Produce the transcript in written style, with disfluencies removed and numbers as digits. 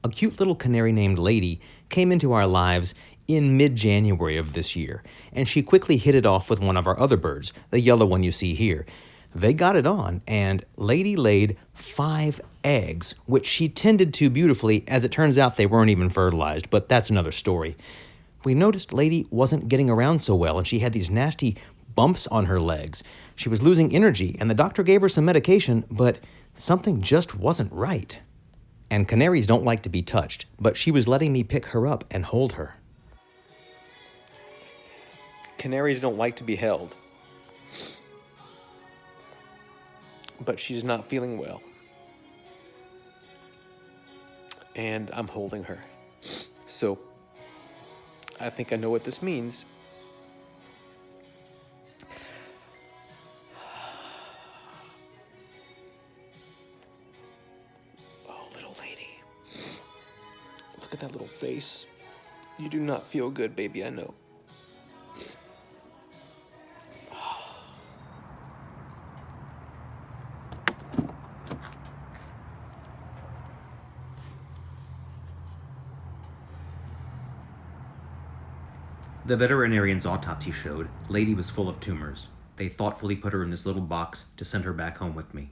A cute little canary named Lady came into our lives in mid-January of this year, and she quickly hit it off with one of our other birds, the yellow one you see here. They got it on, and Lady laid 5 eggs, which she tended to beautifully. As it turns out, they weren't even fertilized, but that's another story. We noticed Lady wasn't getting around so well, and she had these nasty bumps on her legs. She was losing energy, and the doctor gave her some medication, but something just wasn't right. And canaries don't like to be touched, but she was letting me pick her up and hold her. Canaries don't like to be held, but she's not feeling well. And I'm holding her. So, I think I know what this means. Oh, little lady. Look at that little face. You do not feel good, baby, I know. The veterinarian's autopsy showed Lady was full of tumors. They thoughtfully put her in this little box to send her back home with me.